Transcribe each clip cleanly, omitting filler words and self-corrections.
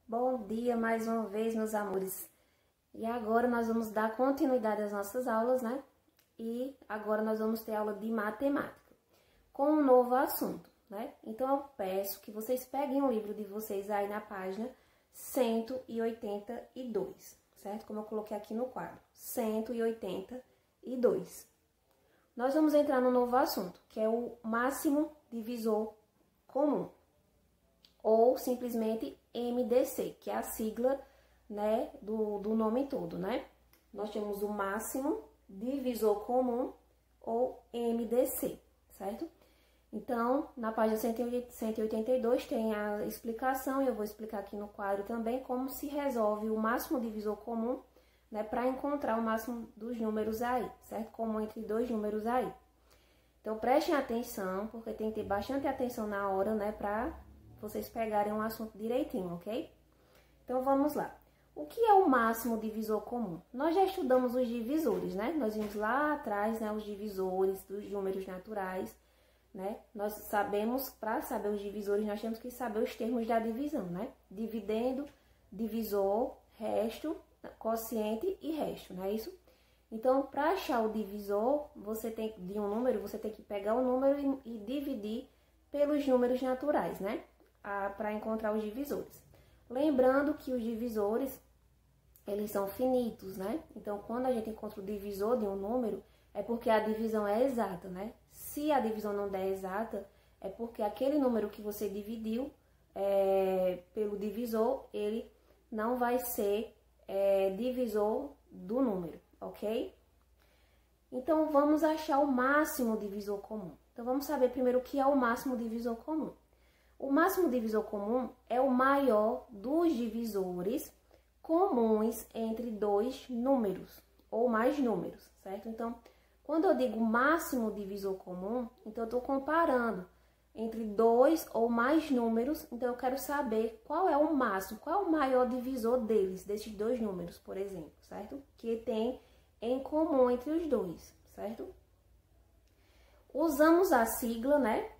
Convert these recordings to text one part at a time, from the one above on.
Bom dia mais uma vez, meus amores. E agora nós vamos dar continuidade às nossas aulas, né? E agora nós vamos ter aula de matemática, com um novo assunto, né? Então eu peço que vocês peguem o livro de vocês aí na página 182, certo? Como eu coloquei aqui no quadro, 182. Nós vamos entrar no novo assunto, que é o máximo divisor comum, ou simplesmente MDC, que é a sigla, né, do nome todo, né? Nós temos o máximo divisor comum, ou MDC, certo? Então, na página 182 tem a explicação, e eu vou explicar aqui no quadro também como se resolve o máximo divisor comum, né, para encontrar o máximo dos números aí, certo? Comum entre dois números aí. Então, prestem atenção, porque tem que ter bastante atenção na hora, né, para vocês pegarem o assunto direitinho, ok? Então, vamos lá. O que é o máximo divisor comum? Nós já estudamos os divisores, né? Nós vimos lá atrás, né, os divisores dos números naturais, né? Nós sabemos, para saber os divisores, nós temos que saber os termos da divisão, né? Dividendo, divisor, resto, quociente e resto, não é isso? Então, para achar o divisor, de um número, você tem que pegar o número e dividir pelos números naturais, né? Para encontrar os divisores. Lembrando que os divisores, eles são finitos, né? Então, quando a gente encontra o divisor de um número, é porque a divisão é exata, né? Se a divisão não der exata, é porque aquele número que você dividiu pelo divisor, ele não vai ser divisor do número, ok? Então, vamos achar o máximo divisor comum. Então, vamos saber primeiro o que é o máximo divisor comum. O máximo divisor comum é o maior dos divisores comuns entre dois números ou mais números, certo? Então, quando eu digo máximo divisor comum, então eu estou comparando entre dois ou mais números, então eu quero saber qual é o máximo, qual é o maior divisor desses dois números, por exemplo, certo? Que tem em comum entre os dois, certo? Usamos a sigla, né?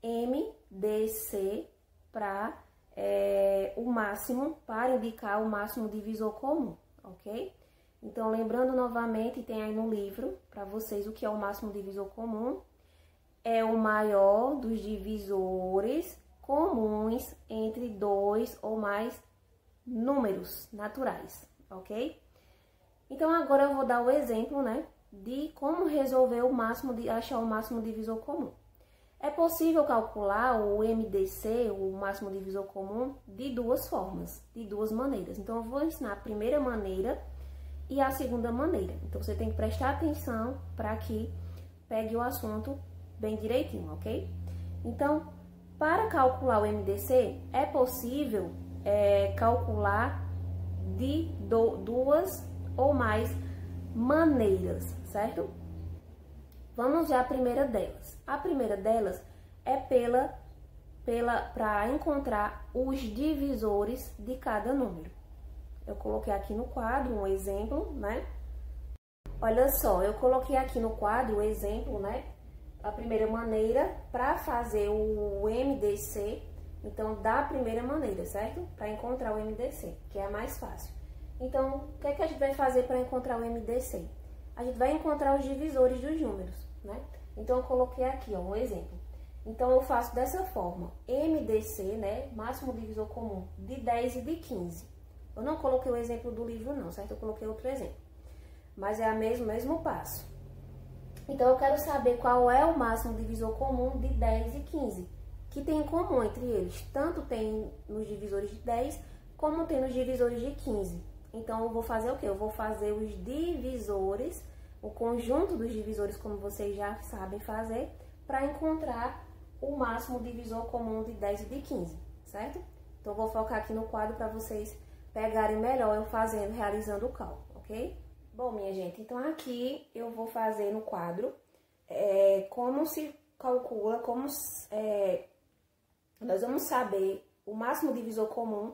MDC para o máximo, para indicar o máximo divisor comum, ok? Então, lembrando novamente, tem aí no livro para vocês o que é o máximo divisor comum. É o maior dos divisores comuns entre dois ou mais números naturais, ok? Então, agora eu vou dar o exemplo, né, de como resolver achar o máximo divisor comum. É possível calcular o MDC, o máximo divisor comum, de duas formas, de duas maneiras. Então, eu vou ensinar a primeira maneira e a segunda maneira. Então, você tem que prestar atenção para que pegue o assunto bem direitinho, ok? Então, para calcular o MDC, é possível calcular de duas ou mais maneiras, certo? Vamos ver a primeira delas. A primeira delas é para encontrar os divisores de cada número. Eu coloquei aqui no quadro um exemplo, né? Olha só, eu coloquei aqui no quadro o exemplo, né? A primeira maneira para fazer o MDC, então, da primeira maneira, certo? Para encontrar o MDC, que é a mais fácil. Então, o que é que a gente vai fazer para encontrar o MDC? A gente vai encontrar os divisores dos números, né? Então, eu coloquei aqui, ó, um exemplo. Então, eu faço dessa forma, MDC, né? Máximo divisor comum de 10 e de 15. Eu não coloquei o exemplo do livro, não, certo? Eu coloquei outro exemplo. Mas é o mesmo passo. Então, eu quero saber qual é o máximo divisor comum de 10 e 15, que tem em comum entre eles. Tanto tem nos divisores de 10, como tem nos divisores de 15. Então, eu vou fazer o quê? Eu vou fazer os divisores, o conjunto dos divisores, como vocês já sabem fazer, para encontrar o máximo divisor comum de 10 e de 15, certo? Então, eu vou focar aqui no quadro para vocês pegarem melhor eu realizando o cálculo, ok? Bom, minha gente, então aqui eu vou fazer no quadro como se calcula, nós vamos saber o máximo divisor comum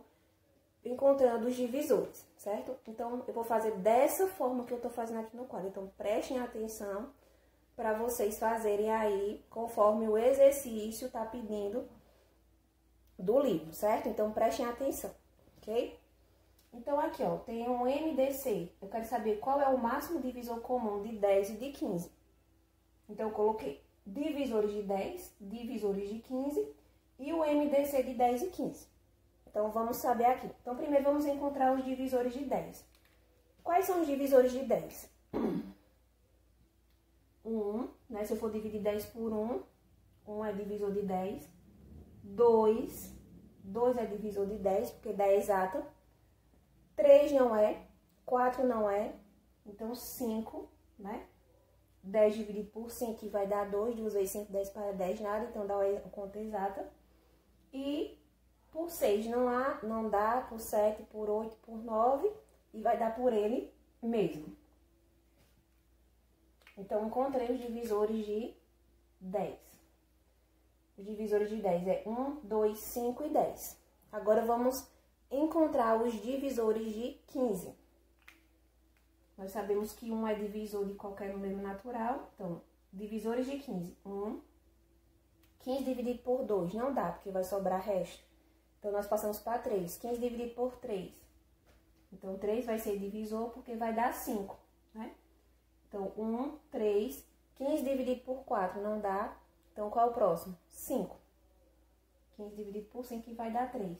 encontrando os divisores, certo? Então, eu vou fazer dessa forma que eu tô fazendo aqui no quadro. Então, prestem atenção para vocês fazerem aí, conforme o exercício tá pedindo do livro, certo? Então, prestem atenção. ok? Então, aqui, ó, tem um MDC. Eu quero saber qual é o máximo divisor comum de 10 e de 15. Então, eu coloquei divisores de 10, divisores de 15 e o MDC de 10 e 15. Então, vamos saber aqui. Então, primeiro vamos encontrar os divisores de 10. Quais são os divisores de 10? 1, né? Se eu for dividir 10 por 1, 1 é divisor de 10. 2 é divisor de 10, porque 10 é exata. 3 não é, 4 não é, então 5, né? 10 dividido por 5 que vai dar 2, 2 vezes 5, 10 para 10, nada, então dá a conta exata. E por 6 não dá, por 7, por 8, por 9, e vai dar por ele mesmo. Então, encontrei os divisores de 10. Os divisores de 10 é 1, 2, 5 e 10. Agora, vamos encontrar os divisores de 15. Nós sabemos que 1 é divisor de qualquer número natural. Então, divisores de 15. 1. 15 dividido por 2 não dá, porque vai sobrar resto. Então, nós passamos para 3. 15 dividido por 3. Então, 3 vai ser divisor porque vai dar 5, né? Então, 1, 3. 15 dividido por 4 não dá. Então, qual é o próximo? 5. 15 dividido por 5 que vai dar 3.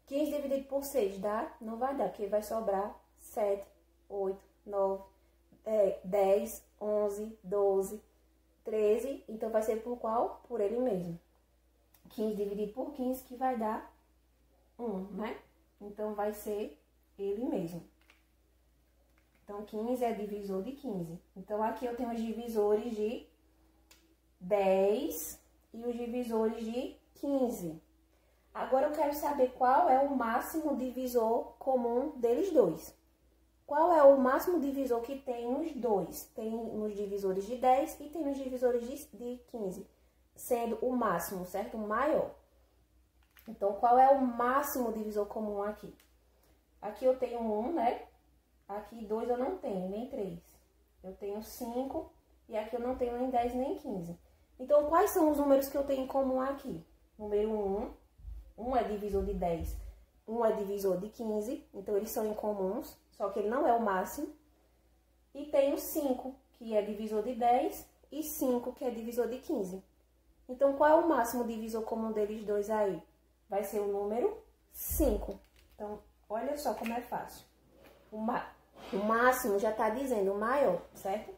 15 dividido por 6 dá? Não vai dar, porque vai sobrar 7, 8, 9, 10, 11, 12, 13. Então, vai ser por qual? Por ele mesmo. 15 dividido por 15 que vai dar 1, né? Então, vai ser ele mesmo. Então, 15 é divisor de 15. Então, aqui eu tenho os divisores de 10 e os divisores de 15. Agora, eu quero saber qual é o máximo divisor comum deles dois. Qual é o máximo divisor que tem nos dois? Tem nos divisores de 10 e tem nos divisores de 15, sendo o máximo, certo? O maior. Então, qual é o máximo divisor comum aqui? Aqui eu tenho 1, né? Aqui 2 eu não tenho, nem 3. Eu tenho 5 e aqui eu não tenho nem 10 nem 15. Então, quais são os números que eu tenho em comum aqui? Número 1. 1 é divisor de 10, 1 é divisor de 15, então eles são incomuns, só que ele não é o máximo. E tem o 5, que é divisor de 10, e 5, que é divisor de 15. Então, qual é o máximo divisor comum deles dois aí? Vai ser o número 5. Então, olha só como é fácil. O máximo já está dizendo o maior, certo?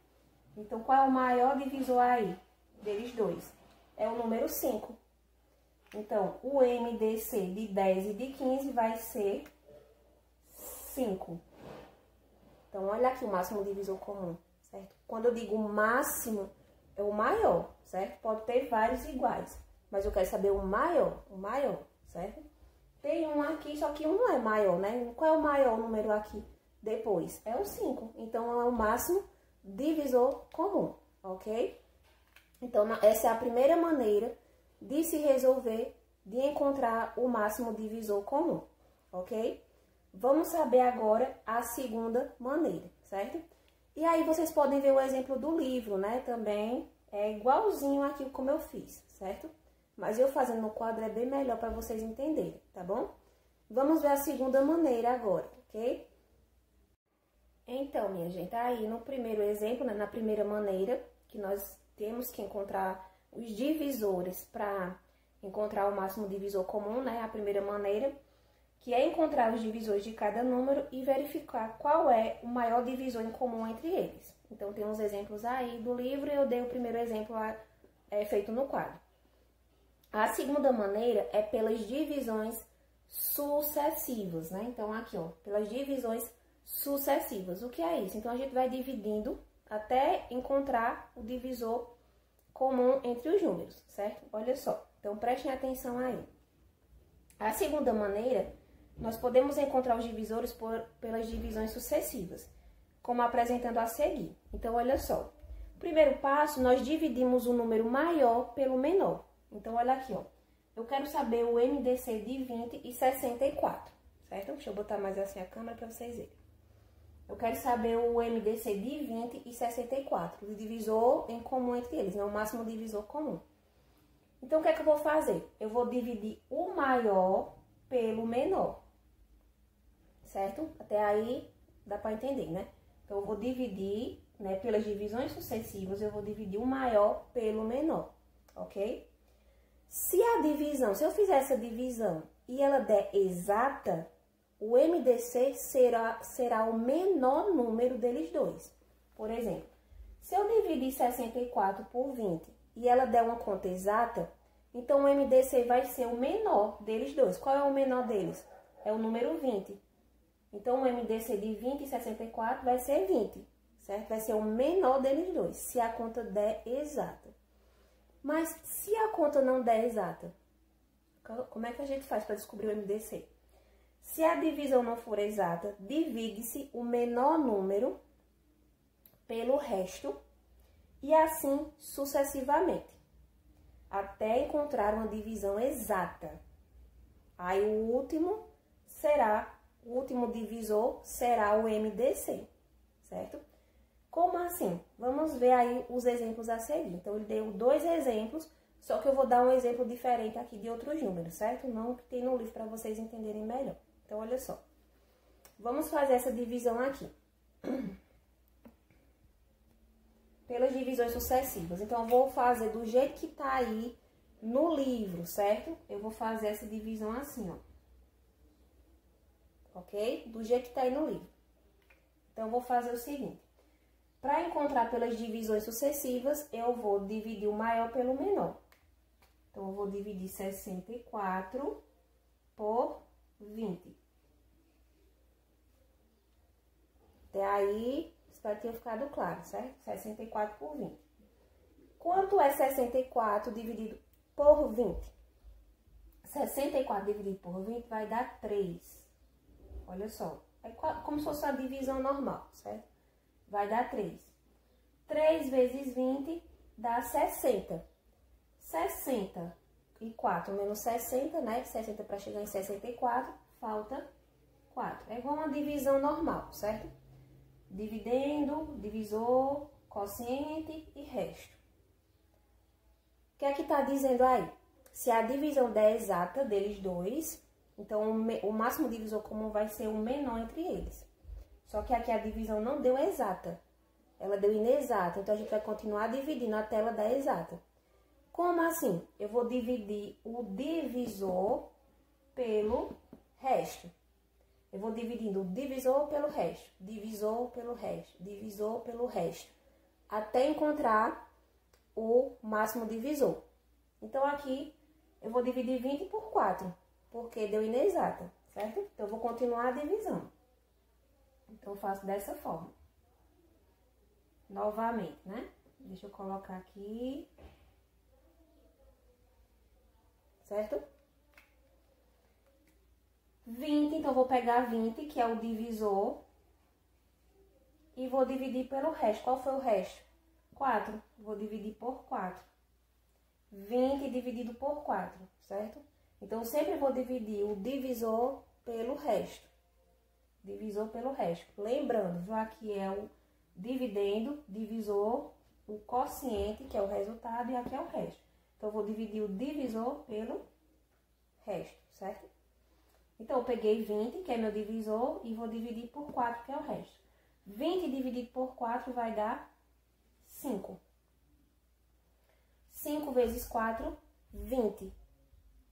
Então, qual é o maior divisor aí deles dois? É o número 5. Então, o MDC de 10 e de 15 vai ser 5. Então, olha aqui o máximo divisor comum, certo? Quando eu digo máximo, é o maior, certo? Pode ter vários iguais, mas eu quero saber o maior, certo? Tem um aqui, só que um não é maior, né? Qual é o maior número aqui depois? É o 5. Então, é o máximo divisor comum, ok? Então, essa é a primeira maneira de se resolver, de encontrar o máximo divisor comum, ok? Vamos saber agora a segunda maneira, certo? E aí, vocês podem ver o exemplo do livro, né? Também é igualzinho aqui como eu fiz, certo? Mas eu fazendo no quadro é bem melhor para vocês entenderem, tá bom? Vamos ver a segunda maneira agora, ok? Então, minha gente, aí no primeiro exemplo, né, na primeira maneira, que nós temos que encontrar os divisores para encontrar o máximo divisor comum, né? A primeira maneira, que é encontrar os divisores de cada número e verificar qual é o maior divisor em comum entre eles. Então, tem uns exemplos aí do livro e eu dei o primeiro exemplo feito no quadro. A segunda maneira é pelas divisões sucessivas, né? Então, aqui, ó, pelas divisões sucessivas. O que é isso? Então, a gente vai dividindo até encontrar o divisor comum entre os números, certo? Olha só, então prestem atenção aí. A segunda maneira, nós podemos encontrar os divisores pelas divisões sucessivas, como apresentando a seguir. Então, olha só. Primeiro passo, nós dividimos o número maior pelo menor. Então, olha aqui, ó. Eu quero saber o MDC de 20 e 64, certo? Deixa eu botar mais assim a câmera para vocês verem. Eu quero saber o MDC de 20 e 64, o divisor em comum entre eles, né? O máximo divisor comum. Então, o que é que eu vou fazer? Eu vou dividir o maior pelo menor. certo? Até aí dá para entender, né? Então, eu vou dividir, né, pelas divisões sucessivas, eu vou dividir o maior pelo menor, ok? Se eu fizer essa divisão e ela der exata, o MDC será o menor número deles dois. Por exemplo, se eu dividir 64 por 20 e ela der uma conta exata, então o MDC vai ser o menor deles dois. Qual é o menor deles? É o número 20. Então, o MDC de 20 e 64 vai ser 20, certo? Vai ser o menor deles dois, se a conta der exata. Mas, se a conta não der exata, como é que a gente faz para descobrir o MDC? Se a divisão não for exata, divide-se o menor número pelo resto e assim sucessivamente, até encontrar uma divisão exata. Aí, o último divisor será o MDC, certo? Como assim? Vamos ver aí os exemplos a seguir. Então, ele deu 2 exemplos, só que eu vou dar um exemplo diferente aqui de outros números, certo? Não que tem no livro para vocês entenderem melhor. Então, olha só. Vamos fazer essa divisão aqui. Pelas divisões sucessivas. Então, eu vou fazer do jeito que tá aí no livro, certo? Eu vou fazer essa divisão assim, ó. Ok? Do jeito que tá aí no livro. Então, eu vou fazer o seguinte. Para encontrar pelas divisões sucessivas, eu vou dividir o maior pelo menor. Então, eu vou dividir 64 por 20. Até aí, espero que tenha ficado claro, certo? 64 por 20. Quanto é 64 dividido por 20? 64 dividido por 20 vai dar 3. Olha só, é como se fosse uma divisão normal, certo? Vai dar 3. 3 vezes 20 dá 60. 64 menos 60, né? 60 para chegar em 64, falta 4. É igual uma divisão normal, certo? Dividendo, divisor, quociente e resto. O que é que tá dizendo aí? Se a divisão der exata deles dois, então o máximo divisor comum vai ser o menor entre eles. Só que aqui a divisão não deu exata, ela deu inexata, então a gente vai continuar dividindo até ela dar exata. Como assim? Eu vou dividir o divisor pelo resto. Eu vou dividindo o divisor pelo resto, divisor pelo resto, divisor pelo resto, até encontrar o máximo divisor. Então, aqui eu vou dividir 20 por 4, porque deu inexata, certo? Então, eu vou continuar a divisão. Então, eu faço dessa forma. Novamente, né? Deixa eu colocar aqui. Certo? 20, então, eu vou pegar 20, que é o divisor, e vou dividir pelo resto. Qual foi o resto? 4. Vou dividir por 4. 20 dividido por 4, certo? Então, eu sempre vou dividir o divisor pelo resto. Divisor pelo resto. Lembrando, já que é o dividendo, divisor, o quociente, que é o resultado, e aqui é o resto. Então, eu vou dividir o divisor pelo resto, certo? Então, eu peguei 20, que é meu divisor, e vou dividir por 4, que é o resto. 20 dividido por 4 vai dar 5. 5 vezes 4, 20.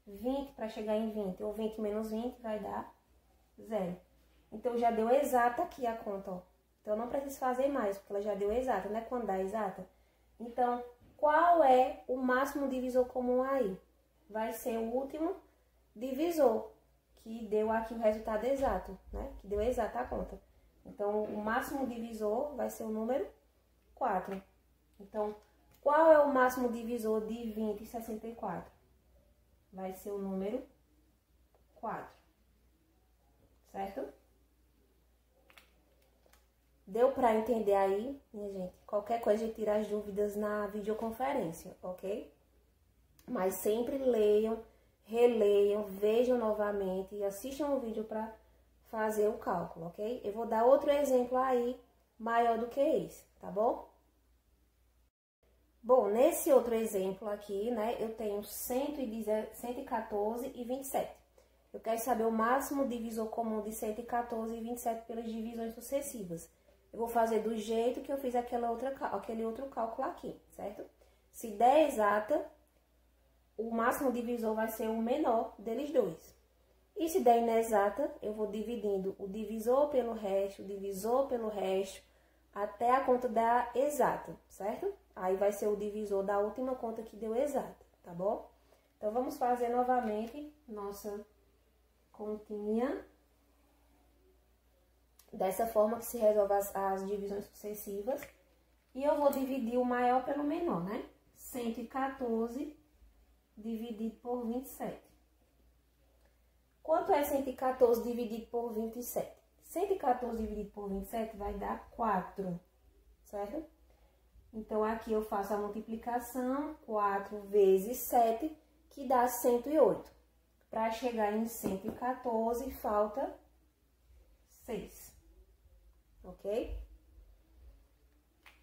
20 para chegar em 20, ou 20 menos 20 vai dar 0. Então, já deu exata aqui a conta, ó. Então, eu não preciso fazer mais, porque ela já deu exata, né? Quando dá exata. Então, qual é o máximo divisor comum aí? Vai ser o último divisor, que deu aqui o resultado exato, né? Que deu exata a conta. Então, o máximo divisor vai ser o número 4. Então, qual é o máximo divisor de 20 e 64? Vai ser o número 4. Certo? Deu para entender aí, minha gente? Qualquer coisa, a gente tira as dúvidas na videoconferência, ok? Mas sempre leiam, releiam, vejam novamente e assistam o vídeo para fazer o cálculo, ok? Eu vou dar outro exemplo aí, maior do que esse, tá bom? Bom, nesse outro exemplo aqui, né, eu tenho 114 e 27. Eu quero saber o máximo divisor comum de 114 e 27 pelas divisões sucessivas. Eu vou fazer do jeito que eu fiz aquele outro cálculo aqui, certo? Se der exata, o máximo divisor vai ser o menor deles dois. E se der inexata, eu vou dividindo o divisor pelo resto, até a conta dar exata, certo? Aí vai ser o divisor da última conta que deu exata, tá bom? Então, vamos fazer novamente nossa continha. Dessa forma que se resolve as divisões sucessivas. E eu vou dividir o maior pelo menor, né? 114 dividido por 27. Quanto é 114 dividido por 27? 114 dividido por 27 vai dar 4, certo? Então, aqui eu faço a multiplicação, 4 vezes 7, que dá 108. Para chegar em 114, falta 6. Ok?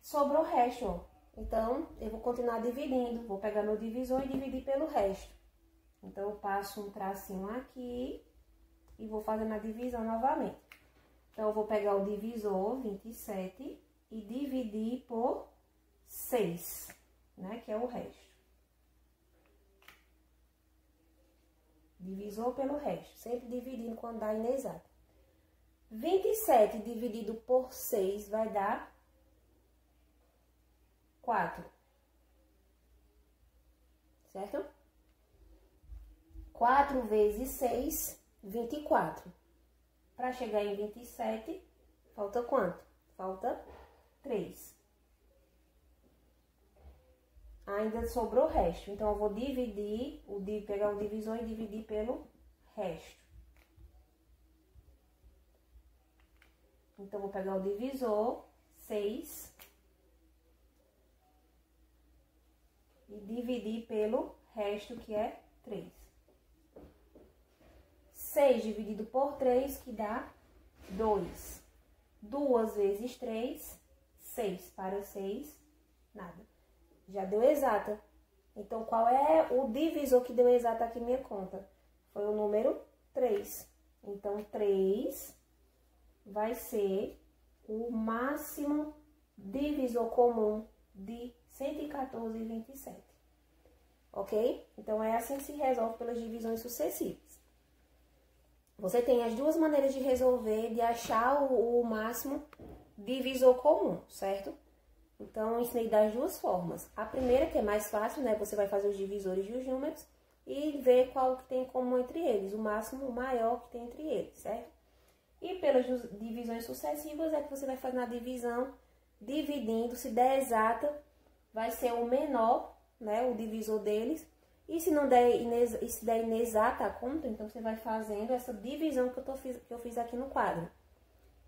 Sobrou o resto, ó. Então, eu vou continuar dividindo. Vou pegar meu divisor e dividir pelo resto. Então, eu passo um tracinho aqui e vou fazendo a divisão novamente. Então, eu vou pegar o divisor, 27, e dividir por 6, né? Que é o resto. Divisor pelo resto, sempre dividindo quando dá inexato. 27 dividido por 6 vai dar 4. Certo? 4 vezes 6, 24. Para chegar em 27, falta quanto? Falta 3. Ainda sobrou o resto. Então, eu vou dividir, pegar o divisor e dividir pelo resto. Então, vou pegar o divisor, 6, e dividir pelo resto, que é 3. 6 dividido por 3, que dá 2. 2 vezes 3, 6. Para 6, nada. Já deu exata. Então, qual é o divisor que deu exata aqui em minha conta? Foi o número 3. Então, 3... vai ser o máximo divisor comum de 114 e 27. Ok? Então, é assim que se resolve pelas divisões sucessivas. Você tem as duas maneiras de resolver, de achar o máximo divisor comum, certo? Então, eu ensinei das duas formas. A primeira, que é mais fácil, né? Você vai fazer os divisores dos números e ver qual que tem em comum entre eles. O máximo, o maior que tem entre eles, certo? E pelas divisões sucessivas é que você vai fazer a divisão, dividindo. Se der exata, vai ser o menor, né, o divisor deles. E se não der, se der inexata a conta, então você vai fazendo essa divisão que eu fiz aqui no quadro.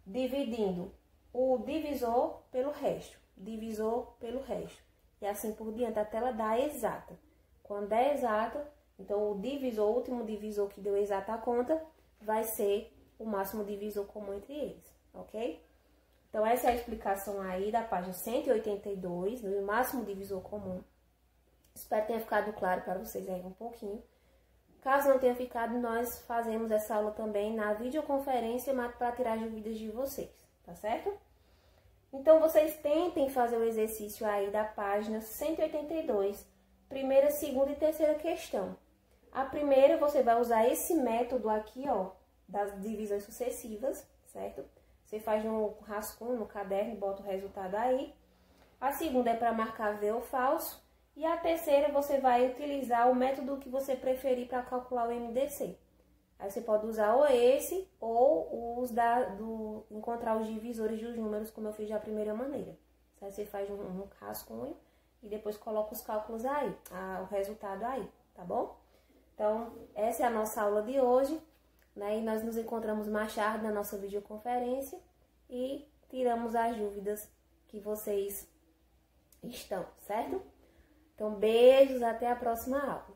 Dividindo o divisor pelo resto, divisor pelo resto. E assim por diante, até ela dar exata. Quando der exata, então o divisor, o último divisor que deu exata a conta, vai ser o máximo divisor comum entre eles, ok? Então, essa é a explicação aí da página 182, do máximo divisor comum. Espero que tenha ficado claro para vocês aí um pouquinho. Caso não tenha ficado, nós fazemos essa aula também na videoconferência para tirar as dúvidas de vocês, tá certo? Então, vocês tentem fazer o exercício aí da página 182, primeira, segunda e terceira questão. A primeira, você vai usar esse método aqui, ó, das divisões sucessivas, certo? Você faz no rascunho, no caderno, bota o resultado aí. A segunda é para marcar ver ou falso. E a terceira, você vai utilizar o método que você preferir para calcular o MDC. Aí você pode usar ou esse, ou os encontrar os divisores dos números, como eu fiz da primeira maneira. Aí você faz um rascunho e depois coloca os cálculos aí, o resultado aí, tá bom? Então, essa é a nossa aula de hoje. Né? E nós nos encontramos mais tarde na nossa videoconferência e tiramos as dúvidas que vocês estão, certo? Então, beijos, até a próxima aula.